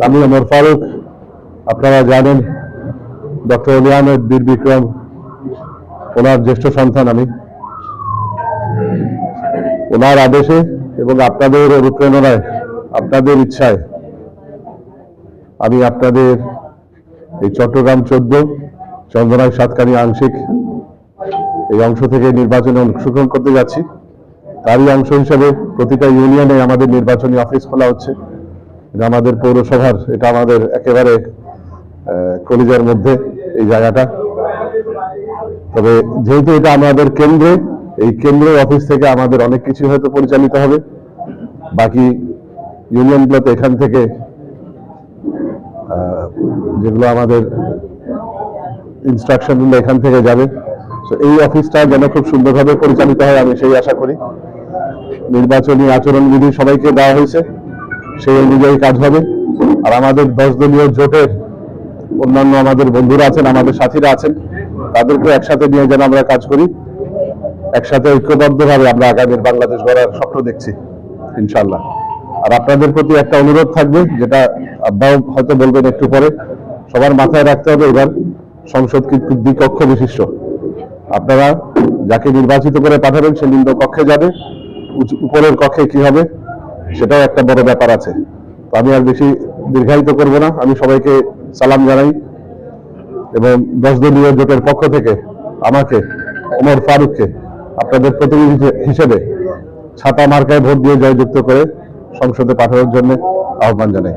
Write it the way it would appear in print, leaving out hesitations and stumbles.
আমি ওমর ফারুক, আপনারা জানেন ডক্টর অলি আহমেদ বীর বিক্রম ওনার জ্যেষ্ঠ সন্তান আমি। ওনার আদেশে এবং আপনাদের অনুপ্রেরণায়, আপনাদের ইচ্ছায় আমি আপনাদের এই চট্টগ্রাম 14, চন্দনাই সাতকানিয়া আংশিক এই অংশ থেকে নির্বাচনে অংশগ্রহণ করতে যাচ্ছি। তারই অংশ হিসেবে প্রতিটা ইউনিয়নে আমাদের নির্বাচনী অফিস খোলা হচ্ছে। এটা আমাদের পৌরসভার, এটা আমাদের একেবারে কলিজার মধ্যে এই জায়গাটা। তবে যেহেতু এটা আমাদের কেন্দ্রে, এই কেন্দ্রের অফিস থেকে আমাদের অনেক কিছু হয়তো পরিচালিত হবে। বাকি ইউনিয়নগুলোতে এখান থেকে যেগুলো আমাদের ইনস্ট্রাকশনগুলো এখান থেকে যাবে। তো এই অফিসটা যেন খুব সুন্দরভাবে পরিচালিত হয় আমি সেই আশা করি। নির্বাচনী আচরণবিধি সবাইকে দেওয়া হয়েছে, সেই অনুযায়ী কাজ হবে। আর আমাদের 10 দলীয় জোটের অন্যান্য আমাদের বন্ধুরা আছেন, আমাদের সাথীরা আছেন, তাদেরকে একসাথে নিয়ে যেন আমরা কাজ করি। একসাথে ঐক্যবদ্ধভাবে আমরা আগামীর বাংলাদেশ গড়ার স্বপ্ন দেখছি ইনশাআল্লাহ। আর আপনাদের প্রতি একটা অনুরোধ থাকবে, যেটা আব্বাও হয়তো বলবেন একটু পরে, সবার মাথায় রাখতে হবে এবার সংসদ কিন্তু দ্বিকক্ষ বিশিষ্ট। আপনারা যাকে নির্বাচিত করে পাঠাবেন সে নিম্ন কক্ষে যাবে, উপরের কক্ষে কি হবে সেটাও একটা বড় ব্যাপার আছে। তো আমি আর বেশি দীর্ঘায়িত করব না, আমি সবাইকে সালাম জানাই এবং 10 দলীয় জোটের পক্ষ থেকে আমাকে ওমর ফারুককে আপনাদের প্রতিনিধি হিসেবে ছাতা মার্কায় ভোট দিয়ে জয়যুক্ত করে সংসদে পাঠানোর জন্য আহ্বান জানাই।